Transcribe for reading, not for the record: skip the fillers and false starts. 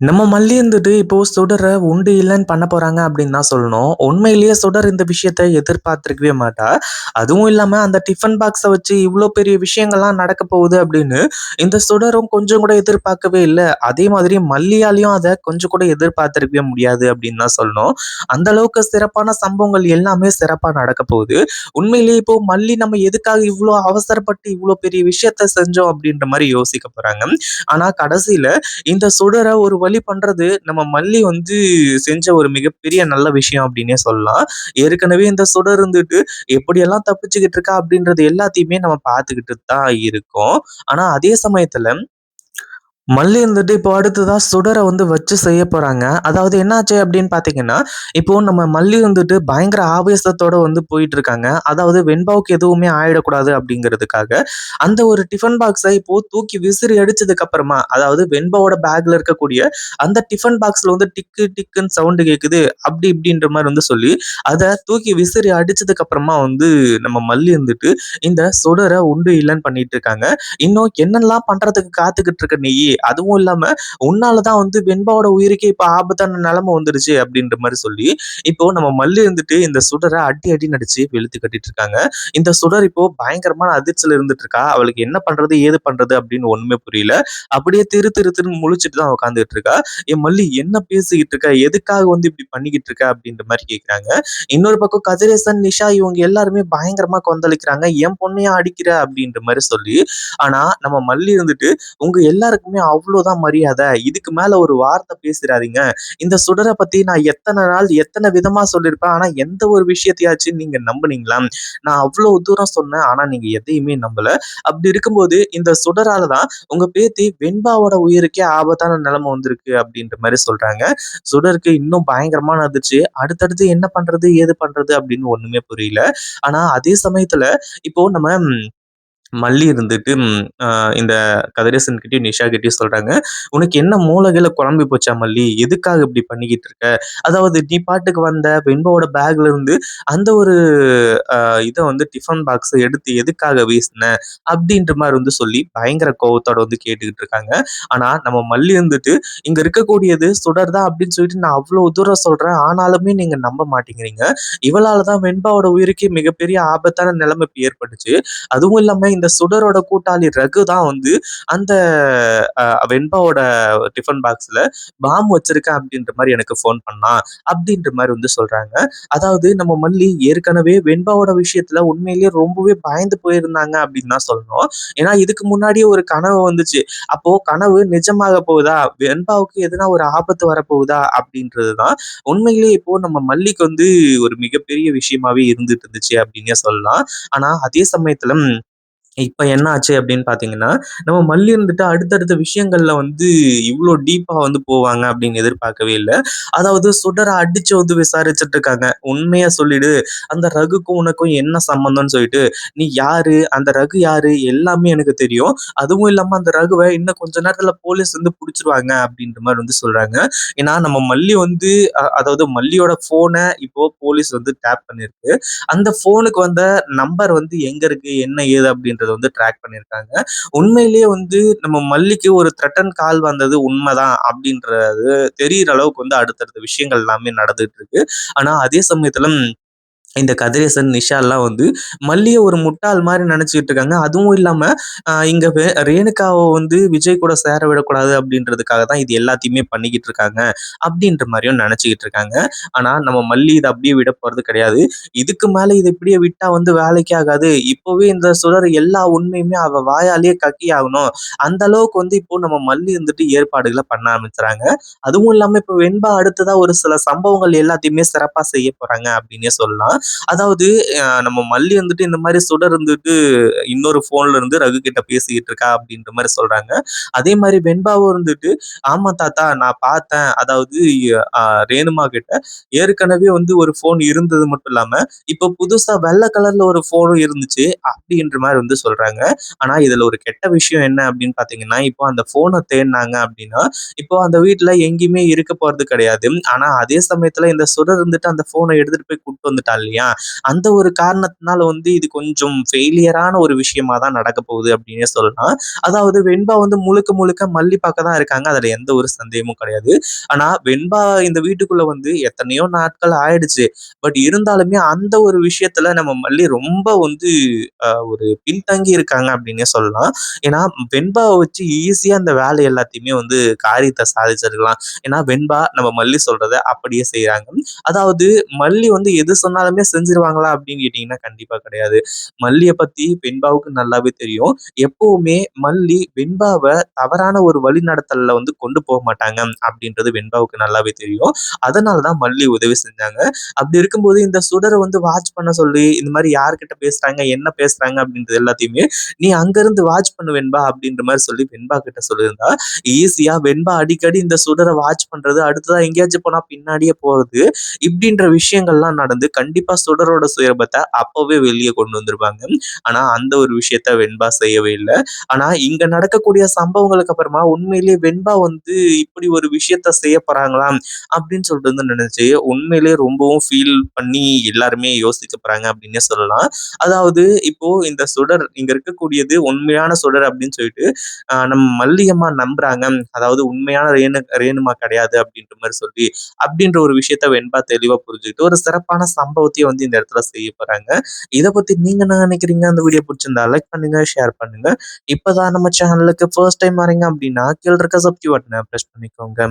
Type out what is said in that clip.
நம்ம மல்லி இருந்துட்டு இப்போ சுடர உண்டு இல்லன்னு பண்ண போறாங்க அப்படின்னு தான் சொல்லணும். உண்மையிலேயே சுடர் இந்த விஷயத்த எதிர்பார்த்திருக்கவே மாட்டா. அதுவும் இல்லாம அந்த டிஃபன் பாக்ஸ வச்சு இவ்ளோ பெரிய விஷயங்கள்லாம் நடக்க போகுது அப்படின்னு இந்த சுடரும் கொஞ்சம் கூட எதிர்பார்க்கவே இல்ல. அதே மாதிரி மல்லியாலயும் அத கொஞ்சம் கூட எதிர்பார்த்திருக்கவே முடியாது அப்படின்னு தான் சொல்லணும். அந்த அளவுக்கு சிறப்பான சம்பவங்கள் எல்லாமே சிறப்பா நடக்க போகுது. உண்மையிலேயே இப்போ மல்லி நம்ம எதுக்காக இவ்ளோ அவசரப்பட்டு இவ்ளோ பெரிய விஷயத்த செஞ்சோம் அப்படின்ற மாரி யோசிக்க போறாங்க. ஆனா கடைசியில இந்த சுடர ஒரு வழி பண்றது நம்ம மல்லி வந்து செஞ்ச ஒரு மிகப்பெரிய நல்ல விஷயம் அப்படின்னே சொல்லலாம். ஏற்கனவே இந்த சுடர் இருந்துட்டு எப்படியெல்லாம் தப்பிச்சுக்கிட்டு இருக்கா அப்படின்றது எல்லாத்தையுமே நம்ம பார்த்துக்கிட்டு தான் இருக்கோம். ஆனா அதே சமயத்துல மல்லி இருந்துட்டு இப்போ அடுத்ததா சுடர வந்து வச்சு செய்ய போறாங்க. அதாவது என்னாச்சு அப்படின்னு பார்த்தீங்கன்னா, இப்போ நம்ம மல்லி வந்துட்டு பயங்கர ஆவேசத்தோட வந்து போயிட்டு இருக்காங்க. அதாவது வெண்பாவுக்கு எதுவுமே ஆயிடக்கூடாது அப்படிங்கிறதுக்காக, அந்த ஒரு டிஃபன் பாக்ஸ இப்போ தூக்கி விசிறி அடிச்சதுக்கு அப்புறமா, அதாவது வெண்பாவோட பேக்ல இருக்கக்கூடிய அந்த டிஃபன் பாக்ஸ்ல வந்து டிக்கு டிக்குன்னு சவுண்ட் கேட்குது. அப்படி இப்படின்ற மாரி வந்து சொல்லி, அத தூக்கி விசிறி அடிச்சதுக்கு அப்புறமா வந்து நம்ம மல்லி இருந்துட்டு இந்த சுடர உண்டு இல்லன்னு பண்ணிட்டு இருக்காங்க. இன்னும் என்னெல்லாம் பண்றதுக்கு காத்துக்கிட்டு இருக்க நீயி? அதுவும் இல்லாம உன்னால தான் வந்து வெண்பாவோட உயிருக்கே இப்ப ஆபத்தான நிலைமை வந்துருச்சு அப்படின்ற மாரி சொல்லி, இப்போ நம்ம மல்லி இருந்துட்டு இந்த சுடர அடி அடின்னு அடிச்சு வெளுத்து கட்டிட்டு இருக்காங்க. இந்த சுடர் இப்போ பயங்கரமான அதிர்ச்சியில இருந்துட்டு இருக்கா. அவளுக்கு என்ன பண்றது? ஏது பண்றது? அப்படின்னு ஒண்ணுமே புரியல. அப்படியே திரு திரு திருன்னு முழிச்சுட்டு தான் உட்கார்ந்துட்டு இருக்கா. "ஏன் மல்லி என்ன பேசிக்கிட்டு இருக்க? எதுக்காக வந்து இப்படி பண்ணிக்கிட்டு இருக்க?" அப்படின்ற மாரி கேட்குறாங்க. இன்னொரு பக்கம் கதிரேசன், நிஷா இவங்க எல்லாருமே பயங்கரமா கொந்தளிக்கிறாங்க. "என் பொண்ணையா அடிக்கிற?" அப்படின்ற மாரி சொல்லி. ஆனா நம்ம மல்லி இருந்துட்டு உங்க எல்லாருக்குமே அவ்வளோதான் மரியாதை. இதுக்கு மேல ஒரு வார்த்தை பேசிறாதீங்க. இந்த சுடர பத்தி நான் எத்தன நாள், எத்தன விதமா சொல்லியிருப்பேன். ஆனா எந்த ஒரு விஷயத்தையாச்சும் நீங்க நம்புனீங்களா? நான் அவ்வளோ தூரம் சொன்னேன். ஆனா நீங்க எதையுமே நம்பல. அப்படி இருக்கும்போது இந்த சுடரால தான் உங்க பேத்தி வெண்பாவோட உயிருக்கே ஆபத்தான நிலைமை வந்திருக்கு அப்படின்ற மாரி சொல்றாங்க. சுடருக்கு இன்னும் பயங்கரமான அதிர்ச்சி. அடுத்தடுத்து என்ன பண்றது? ஏது பண்றது? அப்படின்னு ஒண்ணுமே புரியல. ஆனா அதே சமயத்துல இப்போ நம்ம மல்லி இருந்துட்டு இந்த கதிரேசன் கிட்டயும், நிஷா கிட்டயும் சொல்றாங்க. "உனக்கு என்ன மூளைகீழ குழம்பி போச்சா மல்லி? எதுக்காக இப்படி பண்ணிக்கிட்டு இருக்க? அதாவது நீ பாட்டுக்கு வந்த வெண்பாவோட பேக்ல இருந்து அந்த ஒரு அ இத வந்து டிஃபன் பாக்ஸ எடுத்து எதுக்காக வீசின?" அப்படின்ற மாரி வந்து சொல்லி பயங்கர கோவத்தோட வந்து கேட்டுக்கிட்டு இருக்காங்க. ஆனா நம்ம மல்லி இருந்துட்டு, "இங்க இருக்கக்கூடியது சுடர் தான் அப்படின்னு சொல்லிட்டு நான் அவ்வளோ தூரம் சொல்றேன். ஆனாலுமே நீங்க நம்ப மாட்டேங்கிறீங்க. இவளால தான் வெண்பாவோட உயிருக்கே மிகப்பெரிய ஆபத்தான நிலைமை இப்ப ஏற்பட்டுச்சு. அதுவும் இல்லாம இந்த சுடரோட கூட்டாளி ரகு தான் வந்து அந்த வெண்பாவோட டிஃபன் பாக்ஸ்ல பாம் வச்சிருக்கேன் அப்படின்ற மாரி எனக்கு ஃபோன் பண்ணான். அப்படின்ற மாரி வந்து சொல்றாங்க. அதாவது நம்ம மல்லி ஏற்கனவே வெண்பாவோட விஷயத்துல உண்மையிலேயே ரொம்பவே பயந்து போயிருந்தாங்க அப்படின்னு தான் சொல்லணும். ஏன்னா இதுக்கு முன்னாடியே ஒரு கனவு வந்துச்சு. அப்போ கனவு நிஜமாக போகுதா? வெண்பாவுக்கு எதுனா ஒரு ஆபத்து வரப்போகுதா? அப்படின்றது தான் உண்மையிலேயே இப்போ நம்ம மல்லிக்கு வந்து ஒரு மிகப்பெரிய விஷயமாவே இருந்துட்டு இருந்துச்சு அப்படின்னே சொல்லலாம். ஆனா அதே சமயத்துல இப்ப என்ன ஆச்சு அப்படின்னு பார்த்தீங்கன்னா, நம்ம மல்லி இருந்துட்டு அடுத்தடுத்த விஷயங்கள்ல வந்து இவ்ளோ டீப்பா வந்து போவாங்க அப்படின்னு எதிர்பார்க்கவே இல்ல. அதாவது சுடர அடிச்சு வந்து விசாரிச்சுட்டு இருக்காங்க. "உண்மைய சொல்லிடு. அந்த ரகுக்கும் உனக்கும் என்ன சம்மந்தம்னு சொல்லிட்டு, நீ யாரு? அந்த ரகு யாரு? எல்லாமே எனக்கு தெரியும். அதுவும் இல்லாம அந்த ரகுவ இன்னும் கொஞ்ச நேரத்துல போலீஸ் வந்து புடிச்சுருவாங்க." அப்படின்ற மாரி வந்து சொல்றாங்க. ஏன்னா நம்ம மல்லி வந்து அதாவது மல்லியோட ஃபோன இப்போ போலீஸ் வந்து டேப் பண்ணியிருக்கு. அந்த ஃபோனுக்கு வந்த நம்பர் வந்து எங்க இருக்கு, என்ன ஏது அப்படின்றத வந்து ட்ராக் பண்ணியிருக்காங்க. உண்மையிலேயே வந்து நம்ம மல்லிக்கு ஒரு த்ரெட்டன் கால் வந்தது உண்மதான் அப்படின்றது தெரியிற அளவுக்கு வந்து அடுத்தடுத்த விஷயங்கள் எல்லாமே நடந்துட்டு இருக்கு. ஆனா அதே சமயத்துல இந்த கதிரேசன், நிஷால்லாம் வந்து மல்லிய ஒரு முட்டாள் மாரி நெனச்சுக்கிட்டு இருக்காங்க. அதுவும் இல்லாம இங்க ரேணுகாவ வந்து விஜய் கூட சேர விடக்கூடாது அப்படின்றதுக்காக தான் இது எல்லாத்தையுமே பண்ணிக்கிட்டு இருக்காங்க. அப்படின்ற மாரியும் நெனச்சுக்கிட்டு இருக்காங்க. ஆனா நம்ம மல்லி இத அப்படியே விட போறது கிடையாது. இதுக்கு மேல இத இப்படியே விட்டா வந்து வேலைக்கே ஆகாது. இப்பவே இந்த சுடர் எல்லா உண்மையுமே அவ வாயாலேயே கக்கி ஆகணும். அந்த அளவுக்கு வந்து இப்போ நம்ம மல்லி வந்துட்டு ஏற்பாடுகள பண்ண ஆரம்பிச்சுறாங்க. அதுவும் இல்லாம இப்ப வெண்பா அடுத்ததா ஒரு சில சம்பவங்கள் எல்லாத்தையுமே சிறப்பா செய்ய போறாங்க அப்படின்னே சொல்லலாம். அதாவது நம்ம மல்லி வந்துட்டு இந்த மாரி சுடர் வந்துட்டு இன்னொரு ஃபோன்ல இருந்து ரகு கிட்ட பேசிக்கிட்டு இருக்கா அப்படின்ற மாரி சொல்றாங்க. அதே மாரி வெண்பாவும் இருந்துட்டு, "ஆமா தாத்தா நான் பார்த்தேன். அதாவது அ ரேணுமா கிட்ட ஏற்கனவே வந்து ஒரு ஃபோன் இருந்தது மட்டும் இல்லாம, இப்போ புதுசா வெள்ள கலர்ல ஒரு ஃபோனும் இருந்துச்சு." அப்படின்ற மாரி வந்து சொல்றாங்க. ஆனா இதுல ஒரு கெட்ட விஷயம் என்ன அப்படின்னு பார்த்தீங்கன்னா, இப்போ அந்த ஃபோன தேடுனாங்க அப்படின்னா, இப்போ அந்த வீட்ல எங்கேயுமே இருக்க போறது கிடையாது. ஆனா அதே சமயத்துல இந்த சுடர் இருந்துட்டு அந்த ஃபோன எடுத்துட்டு போய் கூட்டிட்டு வந்துட்டா இல்லையா? அந்த ஒரு காரணத்தினால இது கொஞ்சம் ஃபெயிலியரான ஒரு விஷயமா தான் நடக்கப் போகுது அப்டின்னே சொல்லலாம். அதாவது வெண்பா முழுக்க முழுக்க மல்லி பாக்க தான் இருக்காங்க. அதுல எந்த ஒரு சந்தேகமும் கிடையாது. ஆனா வெண்பா இந்த வீட்டுக்குள்ள எத்தனையோ நாட்கள் ஆயிடுச்சு. பட் இருந்தாலுமே அந்த ஒரு விஷயத்துல நம்ம மல்லி ரொம்ப ஒரு பின்தங்கி இருக்காங்க அப்டின்னே சொல்லலாம். ஏன்னா வெண்பாவ வச்சு ஈஸியா அந்த வேலை எல்லாத்தையுமே காரியத்த சாதிச்சிருக்கலாம். ஏன்னா வெண்பா நம்ம மல்லி சொல்றத அப்படியே செய்றாங்க. அதாவது மல்லி எது சொன்னாலுமே செஞ்சுருவாங்களா அப்படின்னு கேட்டீங்கன்னா கண்டிப்பா கிடையாது. மல்லிய பத்தி வெண்பாவுக்கு நல்லாவே தெரியும். எப்பவுமே மல்லி வெண்பாவ தவறான ஒரு வழிநடத்தல்ல கொண்டு போக மாட்டாங்க அப்படின்றது வெண்பாவுக்கு நல்லாவே தெரியும். அதனால தான் மல்லி உதவி செஞ்சாங்க. அப்படி இருக்கும்போது இந்த சுடர வாட்ச் பண்ண சொல்லி, இந்த மாரி யார்கிட்ட பேசுறாங்க, என்ன பேசுறாங்க அப்படின்றது எல்லாத்தையுமே, "நீ அங்கருந்து வாட்ச் பண்ணு வெண்பா" அப்படின்ற மாரி சொல்லி வெண்பா கிட்ட சொல்லியிருந்தா, ஈஸியா வெண்பா அடிக்கடி இந்த சுடர வாட்ச் பண்றது, அடுத்ததா எங்கேயாச்சும் போனா பின்னாடியே போறது, இப்படின்ற விஷயங்கள்லாம் நடந்து கண்டிப்பா சுடரோட சுயரூபத்த அப்பவே வெளிய கொண்டு வந்திருப்பாங்க. ஆனா அந்த ஒரு விஷயத்த வெண்பா செய்யவே இல்ல. ஆனா இங்க நடக்கக்கூடிய சம்பவங்களுக்கு அப்புறமா உண்மையிலேயே வெண்பா இப்படி ஒரு விஷயத்த செய்ய போறாங்களா? அப்படின்னு சொல்லிட்டு நினைச்சு உண்மையிலேயே ரொம்பவும் ஃபீல் பண்ணி எல்லாருமே யோசிக்க போறாங்க அப்படின்னே சொல்லலாம். அதாவது இப்போ இந்த சுடர் இங்க இருக்கக்கூடியது உண்மையான சுடர் அப்படின்னு சொல்லிட்டு நம்ம மல்லியம்மா நம்புறாங்க. அதாவது உண்மையான ரேணுமா கிடையாது அப்படின்ற மாரி சொல்லி, அப்படின்ற ஒரு விஷயத்த வெண்பா தெளிவா புரிஞ்சுக்கிட்டு ஒரு சிறப்பான சம்பவத்தையும் இந்த இடத்துல செய்ய போறாங்க. இத பத்தி நீங்க என்ன நினைக்கிறீங்க? அந்த வீடியோ புடிச்சிருந்தா லைக் பண்ணுங்க, ஷேர் பண்ணுங்க. இப்பதான் நம்ம சேனலுக்கு ஃபர்ஸ்ட் டைம் வரீங்க அப்படின்னா, கீழ இருக்க சப்ஸ்கிரைப் பட்டன பிரஸ் பண்ணிக்கோங்க.